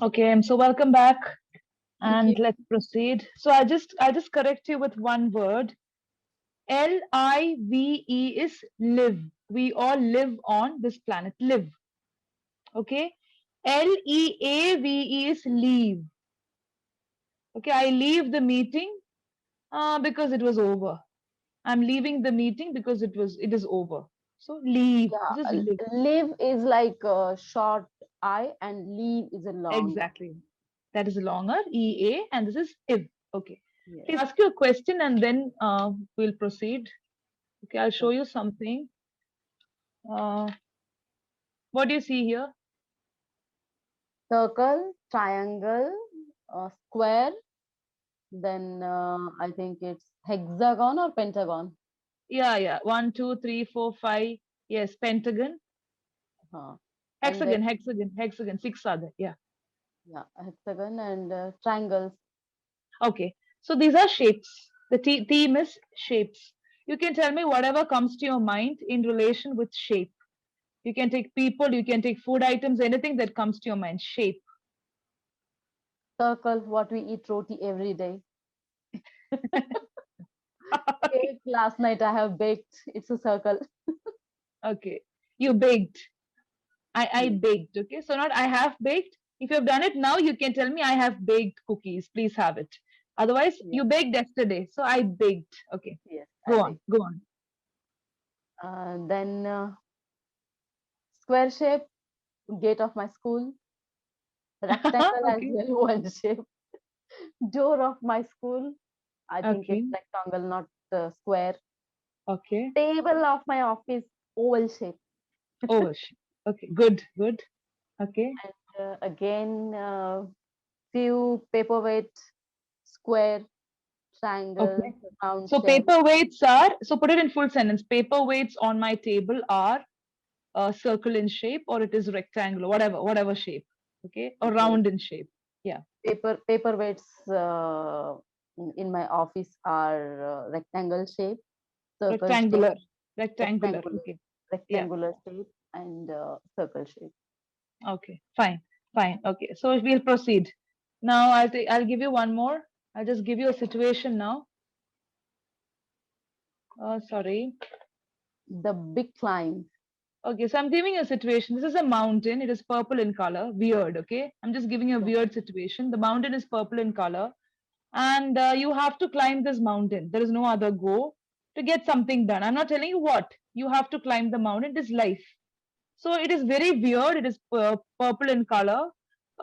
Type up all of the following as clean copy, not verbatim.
Okay, so welcome back Thank you. and let's proceed. So I just correct you with one word. Live is live. We all live on this planet. Live. Okay. Leave is leave. Okay, I leave the meeting because it was over. I'm leaving the meeting because it is over. So leave. Yeah, This is live. live is like a short I and leave is a long. Exactly. That is longer. EA and this is if. Okay. Yes. Please ask you a question and then we'll proceed. Okay, I'll show So you something. Uh, what do you see here? circle, triangle, square, then I think it's hexagon or pentagon. Yeah. One, two, three, four, five. Yes, pentagon, Uh, and then, hexagon. Six are there. Yeah. yeah, hexagon and triangles. Okay. So these are shapes. The theme is shapes. You can tell me whatever comes to your mind in relation with shape. You can take people, you can take food items, anything that comes to your mind. Shape. Circle, what we eat roti every day. Okay. Cake, last night I have baked. It's a circle. Okay. You baked. I Yes. baked. Okay. So not I have baked. If you have done it now, you can tell me I have baked cookies. Please have it. Otherwise, Yes. you baked yesterday. So I baked. Okay. Yes, I Go baked. on. Go on. Then square shape, gate of my school. Rectangle as Okay. well, one shape. Door of my school. I think it's Okay. rectangle, not square. Okay. Table of my office, oval shape. Over. Okay. Good. Good. Okay. Again, few paperweight, square, triangle, Okay. round So shape. paperweights are, so put it in full sentence. Paperweights on my table are a circle in shape or it is rectangular, whatever shape. Okay. Or Yes. round in shape. Yeah. Paperweights in my office are rectangle shape, circle shape, Rectangular. Rectangular. rectangular, Okay. Yeah. rectangular shape, and circle shape. Okay. Fine. Fine. Okay. So we'll proceed. Now I'll give you one more. I'll just give you a situation now. Sorry. The big climb. Okay, so I'm giving you a situation. This is a mountain. It is purple in color. Weird, okay? I'm just giving you a weird situation. The mountain is purple in color, and you have to climb this mountain. There is no other go to get something done. I'm not telling you what. You have to climb the mountain. It is life. So it is very weird. It is purple in color.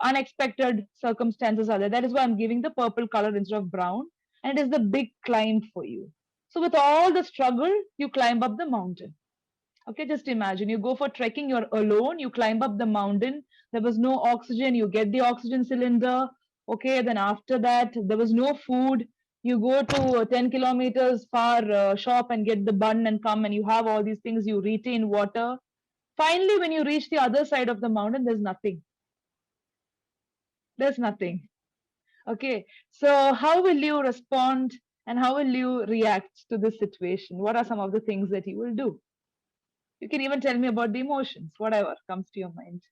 Unexpected circumstances are there. That is why I'm giving the purple color instead of brown. And it is the big climb for you. So with all the struggle, you climb up the mountain. Okay, just imagine you go for trekking, you're alone, you climb up the mountain, there was no oxygen, you get the oxygen cylinder. Okay, then after that, there was no food. You go to 10 kilometers far shop and get the bun and come and you have all these things, you retain water. Finally, when you reach the other side of the mountain, there's nothing. There's nothing. Okay, so how will you respond and how will you react to this situation? What are some of the things that you will do? You can even tell me about the emotions, whatever comes to your mind.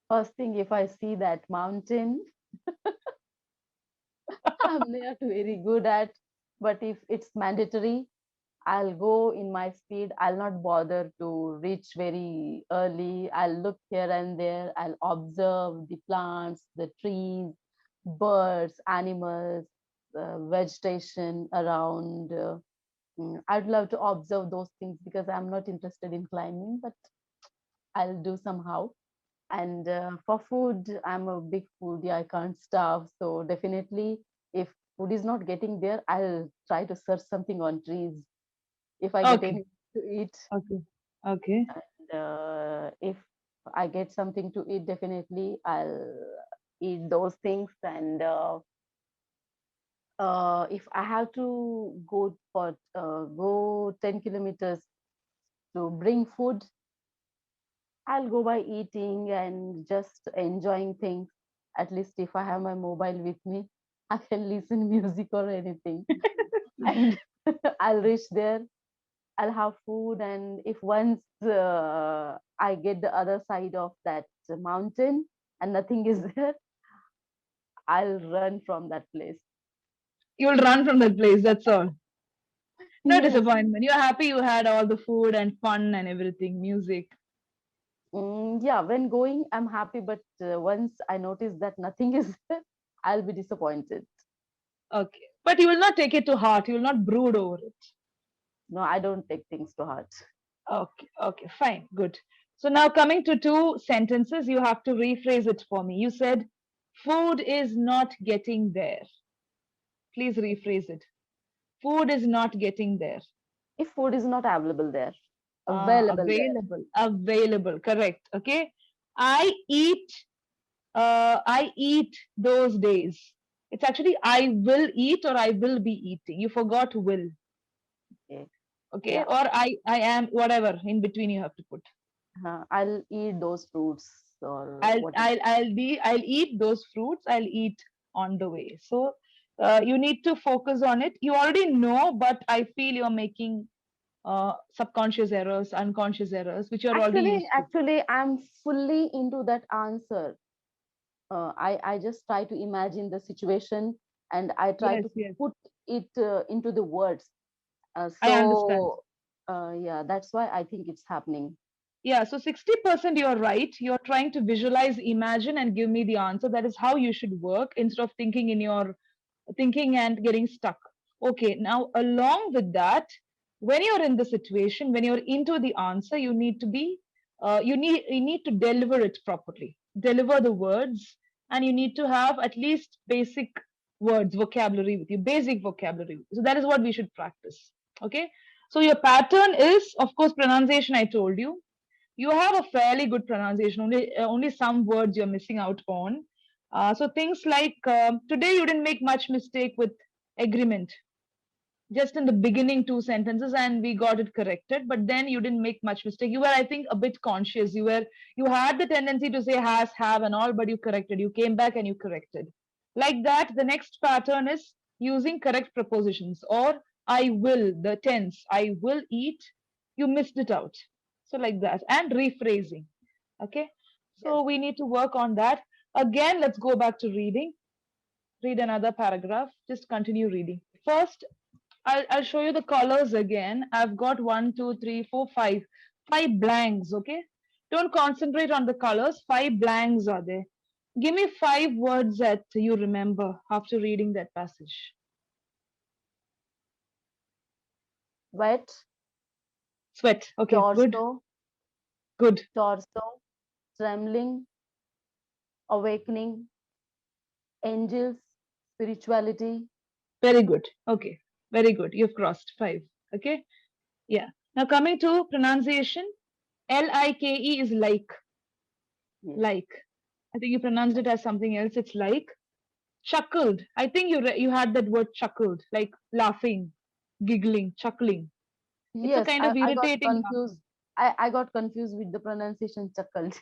First thing, if I see that mountain, I'm not very good at, but if it's mandatory, I'll go in my speed. I'll not bother to reach very early. I'll look here and there. I'll observe the plants, the trees, birds, animals, vegetation around. I'd love to observe those things because I'm not interested in climbing, but I'll do somehow. And for food, I'm a big foodie. I can't starve. So definitely, if food is not getting there, I'll try to search something on trees if I get Okay, anything to eat. okay, okay, And if I get something to eat, definitely I'll eat those things. And if I have to go 10 kilometers to bring food, I'll go by eating and just enjoying things. At least if I have my mobile with me, I can listen music or anything. And I'll reach there. I'll have food, and if once I get the other side of that mountain, and nothing is there, I'll run from that place. You'll run from that place. That's all. No Yes. disappointment. You're happy you had all the food and fun and everything, music. Yeah, when going, I'm happy, but once I notice that nothing is there, I'll be disappointed. Okay. But you will not take it to heart. You will not brood over it. No, I don't take things to heart. Okay. Okay. Fine. Good. So now coming to two sentences, you have to rephrase it for me. You said, food is not getting there. Please rephrase it. Food is not getting there. If food is not available there, available there. Available. Available. Correct. Okay. I eat. I eat those days. It's actually I will eat or I will be eating. You forgot will. Okay. Okay. Yeah, Or I am, whatever in between you have to put. I'll eat those fruits or whatever. I'll eat those fruits. I'll eat on the way. So you need to focus on it. You already know, but I feel you're making subconscious errors, unconscious errors, which you're already Actually, used to. actually, I'm fully into that answer. I just try to imagine the situation and I try Yes, to yes. put it into the words. I understand. Yeah, that's why I think it's happening. Yeah, so 60% you're right. You're trying to visualize, imagine, and give me the answer. That is how you should work instead of thinking in your thinking and getting stuck. Okay, now along with that, when you're in the situation, when you're into the answer, you need to be you need to deliver it properly. Deliver the words, and you need to have at least basic words, vocabulary with you, basic vocabulary. So that is what we should practice. Okay. So your pattern is, of course, pronunciation. I told you you have a fairly good pronunciation. Only some words you're missing out on. So things like today you didn't make much mistake with agreement. Just in the beginning two sentences, and we got it corrected. But then you didn't make much mistake. You were, I think, a bit conscious. You had the tendency to say has, have, and all, but you corrected. You came back and you corrected. Like that, the next pattern is using correct prepositions or I will, the tense. I will eat. You missed it out. So like that, and rephrasing. Okay. Yes. So we need to work on that. Again, let's go back to reading. Read another paragraph. Just continue reading. First, I'll show you the colors again. I've got one, two, three, four, five. Five blanks, okay? Don't concentrate on the colors. Five blanks are there. Give me five words that you remember after reading that passage. Wet, Sweat. Okay, good, torso, good. torso, trembling, awakening, angels, spirituality. Very good. Okay, very good. You've crossed five. Okay, yeah. Now coming to pronunciation, like is like. Yes. Like. I think you pronounced it as something else. It's like. Chuckled. I think you had that word chuckled, like laughing, giggling, chuckling. It's a Yes, kind of I got irritating laughter. confused. I got confused with the pronunciation chuckled.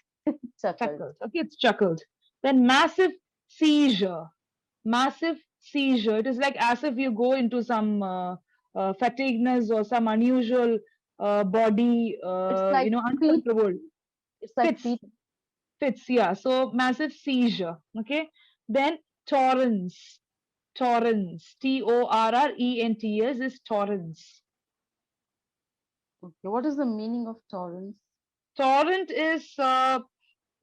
Chuckled. Chuckled. Okay, it's chuckled. Then massive seizure. Massive seizure. It is like as if you go into some fatigueness or some unusual body, It's like feet. uncontrolled It's like fits. feet. Fits. Yeah. So massive seizure. Okay. Then torrents. Torrents. Torrents is torrents. Okay. What is the meaning of torrents? Torrent is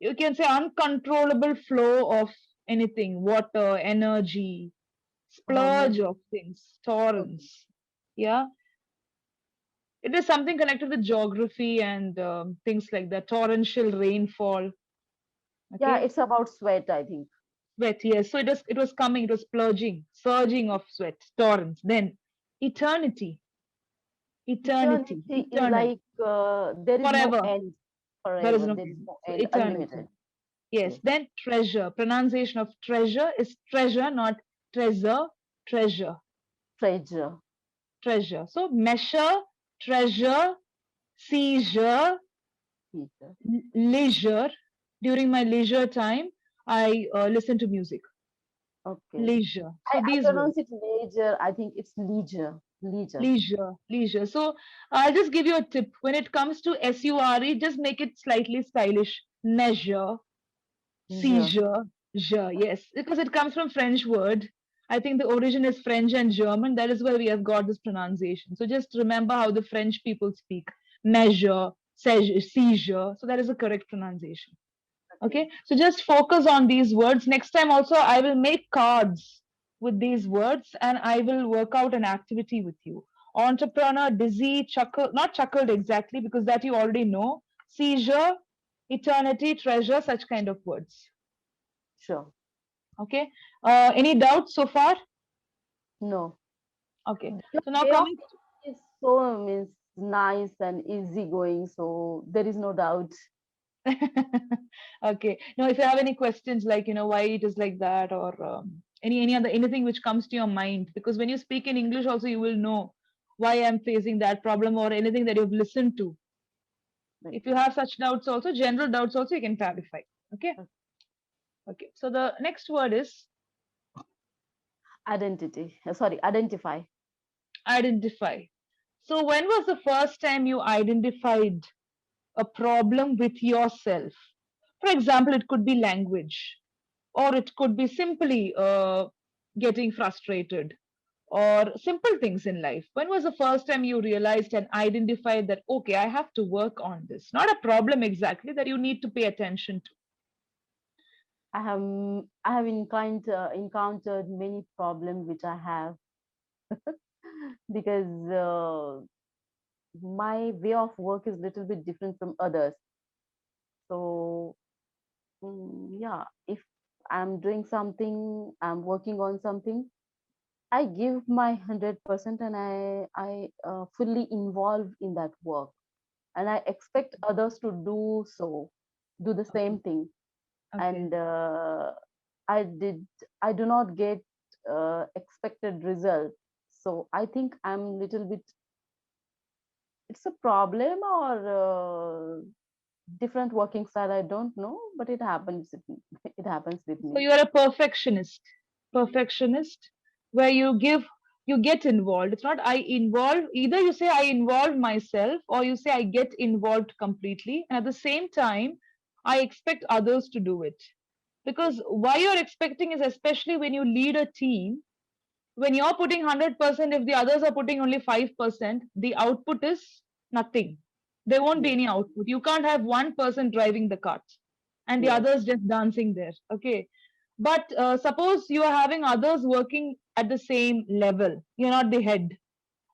you can say uncontrollable flow of anything, water, energy, Uh-huh. splurge of things, Okay. torrents. Yeah, it is something connected with geography and things like that. Torrential rainfall. Yeah, Okay, it's about sweat, I think. sweat. Yes, so it was coming. It was splurging, surging of sweat. Torrents. Then eternity, eternity, Eternity is eternal, like there is no forever. end. There is Forever. no There is end. no So end. eternity. Unlimited. Yes. Yes. Then treasure. Pronunciation of treasure is treasure, not treasure. Treasure. Treasure. Treasure. So measure, treasure, seizure, Teacher. leisure. During my leisure time, I listen to music. Okay. Leisure. So I these words. pronounce it leisure. I think it's leisure. Leisure. Leisure, leisure. So I'll just give you a tip. When it comes to SURE, just make it slightly stylish. Measure, Je. Seizure, je, yes, because it comes from French word. I think the origin is French and German. That is where we have got this pronunciation. So just remember how the French people speak. Measure, seizure. So that is the correct pronunciation. Okay. Okay, so just focus on these words. Next time also I will make cards with these words and I will work out an activity with you. Entrepreneur, dizzy, chuckle, not chuckled exactly because that you already know. Seizure, eternity, treasure, such kind of words. Sure. Okay. Any doubts so far? No. Okay. Your So now way of coming. thinking is so means nice and easygoing, so there is no doubt. Okay. Now, if you have any questions, like why it is like that, or any other anything which comes to your mind, because when you speak in English, also you will know why I'm facing that problem or anything that you've listened to. If you Okay. have such doubts, also general doubts, also you can clarify. Okay. Okay. Okay. So the next word is Identity. Sorry, identify. identify. So when was the first time you identified a problem with yourself? For example, it could be language, or it could be simply getting frustrated, or simple things in life. When was the first time you realized and identified that, okay, I have to work on this? Not a problem exactly that you need to pay attention to. I have encountered many problems which I have because my way of work is little bit different from others. So yeah, if I'm doing something, I'm working on something, I give my 100% and I fully involve in that work, and I expect others to do the Okay. same thing. Okay. And I did I do not get expected result. So I think I'm little bit. It's a problem or different working style. I don't know, but it happens. It happens with So me. you are a perfectionist. Perfectionist, where you get involved. It's not I involve. Either you say I involve myself, or you say I get involved completely. And at the same time, I expect others to do it. Because why you're expecting is especially when you lead a team, when you're putting 100%, if the others are putting only 5%, the output is nothing. There won't be Yes, any output. You can't have one person driving the cart and the yes, others just dancing there. Okay. But suppose you are having others working at the same level, you're not the head,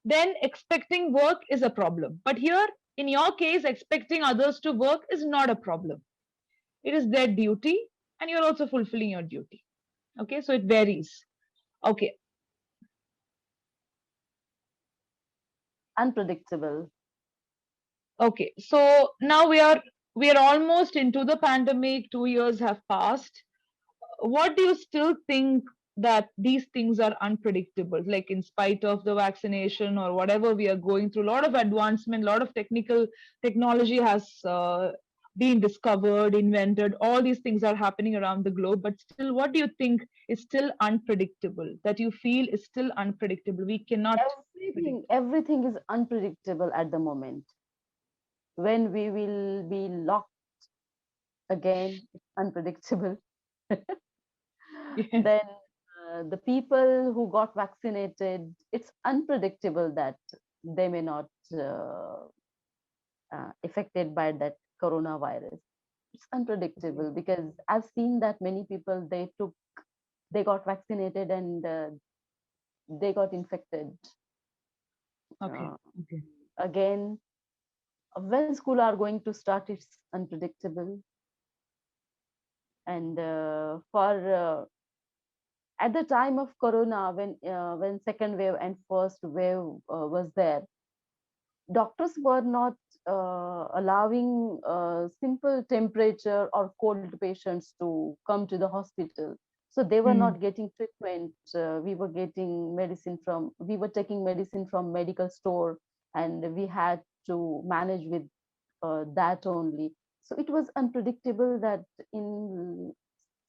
then expecting work is a problem. But here, in your case, expecting others to work is not a problem. It is their duty, and you're also fulfilling your duty. Okay, so it varies. Okay, unpredictable. okay. So now we are almost into the pandemic. 2 years have passed. What do you still think that these things are unpredictable, like in spite of the vaccination or whatever we are going through? A lot of advancement, a lot of technology has been discovered, invented. All these things are happening around the globe, but still, what do you think is still unpredictable, that you feel is still unpredictable, we cannot predict? Everything is unpredictable at the moment. When we will be locked again, it's unpredictable. Yeah. Then the people who got vaccinated, it's unpredictable that they may not uh, affected by that coronavirus. It's Okay. unpredictable because I've seen that many people they got vaccinated and they got infected Okay. uh, Okay. again. When school are going to start, it's unpredictable. And for at the time of corona, when second wave and first wave was there, doctors were not allowing simple temperature or cold patients to come to the hospital. So they were Hmm. not getting treatment. We were taking medicine from medical store, and we had to manage with that only. So it was unpredictable that in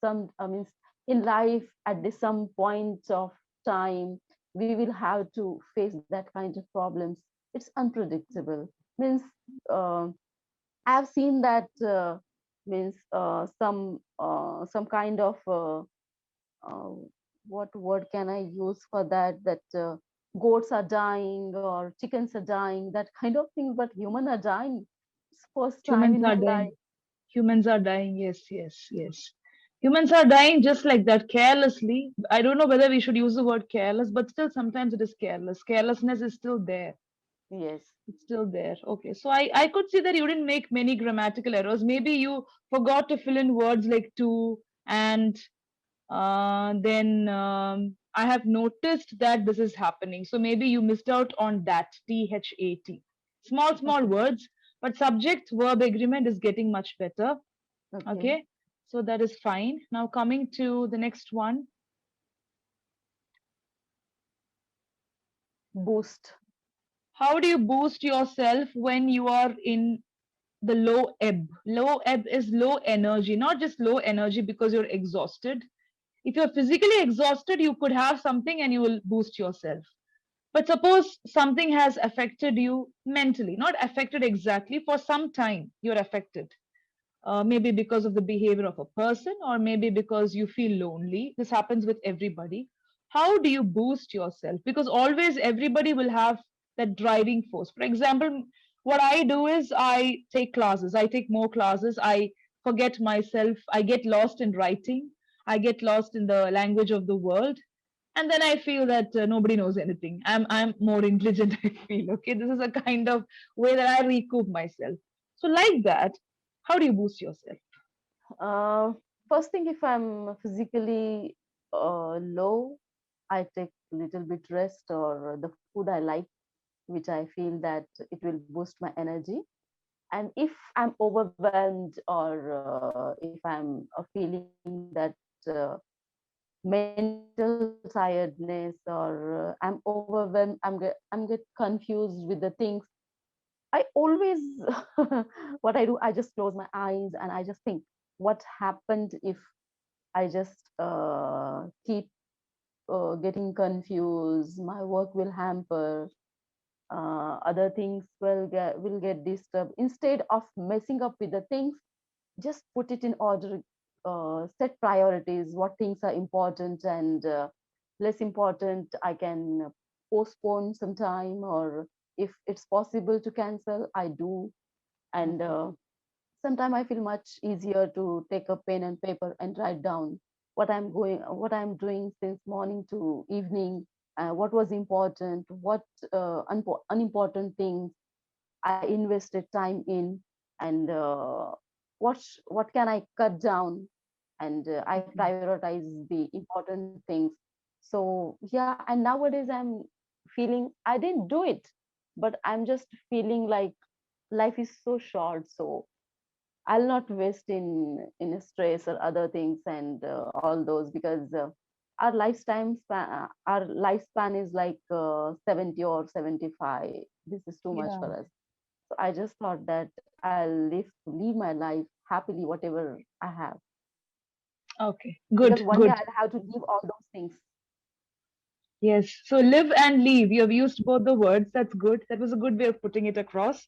I mean, in life at some point of time, we will have to face that kind of problems. It's unpredictable. Means uh, I've seen that. means some kind of uh, what word can I use for that? That goats are dying or chickens are dying, that kind of thing. But human are dying. It's first time Humans in are my dying. life. Humans are dying. Yes, yes, yes. Humans are dying just like that, carelessly. I don't know whether we should use the word careless, but still sometimes it is careless. Carelessness is still there. Yes. It's still there. Okay. So I could see that you didn't make many grammatical errors. Maybe you forgot to fill in words like to and then I have noticed that this is happening. So maybe you missed out on that. THAT. Small, small Okay. words, but subject verb agreement is getting much better. Okay. Okay. So that is fine. Now coming to the next one. Boost. How do you boost yourself when you are in the low ebb? Low ebb is low energy, not just low energy because you're exhausted. If you're physically exhausted, you could have something and you will boost yourself. But suppose something has affected you mentally, not affected exactly, for some time you're affected. Maybe because of the behavior of a person, or maybe because you feel lonely. This happens with everybody. How do you boost yourself? Because always everybody will have that driving force. For example, what I do is I take classes, I take more classes, I forget myself, I get lost in writing, I get lost in the language of the world, and then I feel that nobody knows anything. I'm more intelligent. I feel okay. This is a kind of way that I recoup myself. So like that, how do you boost yourself? Uh, First thing, if I'm physically low, I take little bit rest or the food I like, which I feel that it will boost my energy. And if I'm overwhelmed or if I'm feeling that mental tiredness or I'm overwhelmed, I'm get confused with the things. I always what I do, I just close my eyes and I just think what happened if I just keep getting confused. My work will hamper. Other things will get disturbed. Instead of messing up with the things, just put it in order. Set priorities. What things are important and less important. I can postpone some time, or if it's possible to cancel, I do. And sometimes I feel much easier to take a pen and paper and write down what I'm doing since morning to evening, what was important, what unimportant things I invested time in, and what can I cut down, and I Okay. prioritize the important things. So yeah, and nowadays I'm feeling I didn't do it, but I'm just feeling like life is so short, so I'll not waste in stress or other things and all those, because our lifespan is like 70 or 75. This is too much Yeah. for us. So I just thought that I'll live my life happily, whatever I have, Okay. because Good. one day Good. I'll have to leave all those things. Yes. So live and leave. You have used both the words. That's good. That was a good way of putting it across.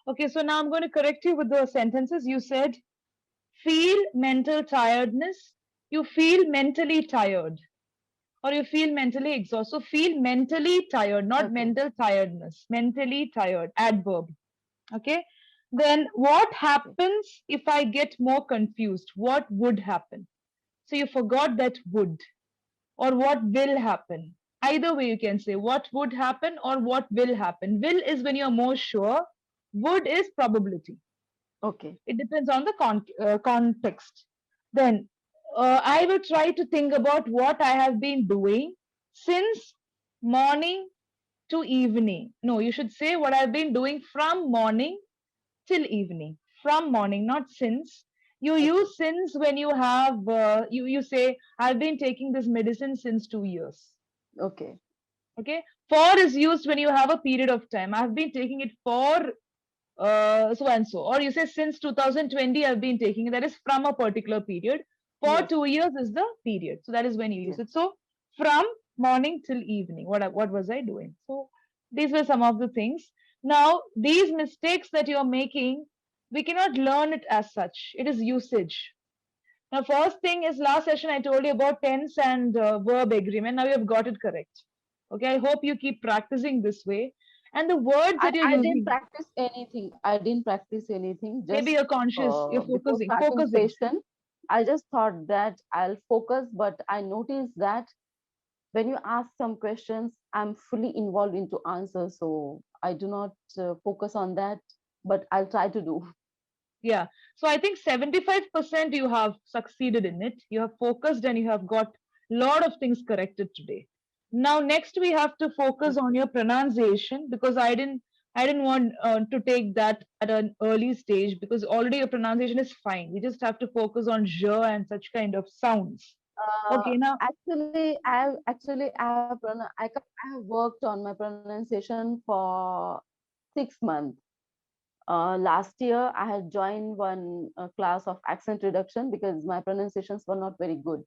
Okay. So now I'm going to correct you with the sentences. You said feel mental tiredness. You feel mentally tired, or you feel mentally exhausted. So feel mentally tired, not Okay, mental tiredness. Mentally tired. Adverb. Okay. Then what okay, happens if I get more confused? What would happen? So you forgot that would, or what will happen. Either way, you can say what would happen or what will happen. Will is when you're more sure, would is probability. okay, It depends on the context. Then I will try to think about what I have been doing since morning to evening. No, you should say what I've been doing from morning till evening. From morning, not since. You okay, use since when you have you say I've been taking this medicine since 2 years. okay. Okay, for is used when you have a period of time. I've been taking it for so and so, or you say since 2020 I've been taking it. That is from a particular period. For Yes, 2 years is the period, so that is when you use yes. it. So from morning till evening, what was I doing? So these were some of the things. Now these mistakes that you are making, We cannot learn it as such. It is usage. Now, first thing is last session I told you about tense and verb agreement. Now you have got it correct. Okay, I hope you keep practicing this way. And the words that you're I didn't using, practice anything. I didn't practice anything. maybe Just you're conscious, you're before focusing, starting focusing. session, I just thought that I'll focus, but I noticed that when you ask some questions, I'm fully involved into answers. So I do not focus on that, but I'll try to do. Yeah. So I think 75% you have succeeded in it. You have focused and you have got a lot of things corrected today. Now next we have to focus on your pronunciation because I didn't want to take that at an early stage because already your pronunciation is fine. We just have to focus on j and such kind of sounds. Okay, now I have worked on my pronunciation for 6 months. Last year, I had joined one class of accent reduction because my pronunciations were not very good.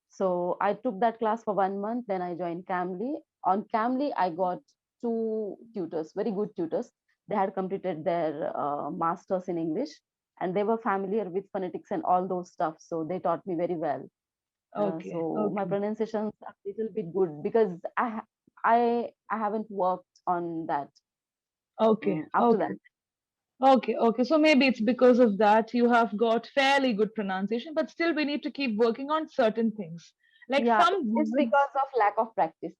So I took that class for 1 month. Then I joined Camly. On Camly, I got two tutors, very good tutors. They had completed their masters in English, and they were familiar with phonetics and all those stuff. So they taught me very well. okay, So my okay, pronunciations are a little bit good because I haven't worked on that okay, up to that. okay. Okay, okay. So maybe it's because of that you have got fairly good pronunciation, but still we need to keep working on certain things. Like Yeah, some it's words, because of lack of practice.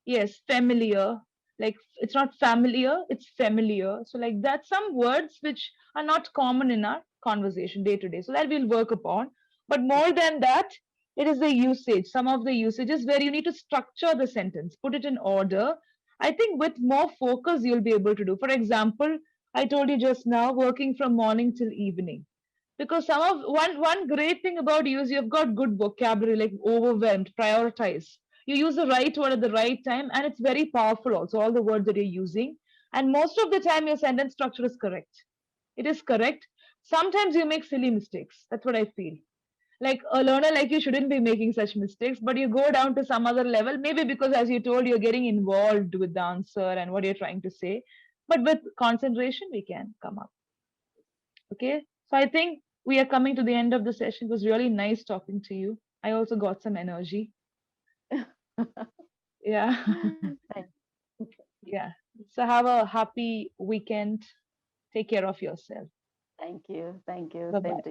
yes, familiar. Like it's not familiar, it's familiar. So like that, some words which are not common in our conversation day to day. So that we'll work upon. But more than that, it is the usage. Some of the usages where you need to structure the sentence, put it in order. I think with more focus you'll be able to do. For example, I told you just now, working from morning till evening because some of one great thing about you is you've got good vocabulary, like overwhelmed, prioritize. You use the right word at the right time, and it's very powerful also, all the words that you're using. And most of the time your sentence structure is correct. It is correct. Sometimes you make silly mistakes. That's what I feel. Like a learner like you shouldn't be making such mistakes, but you go down to some other level, maybe because as you told, you're getting involved with the answer and what you're trying to say. But with concentration we can come up. Okay, so I think we are coming to the end of the session. It was really nice talking to you. I also got some energy. Yeah. Thank, Yeah. So have a happy weekend. Take care of yourself. thank you. Thank you. Bye Same bye. to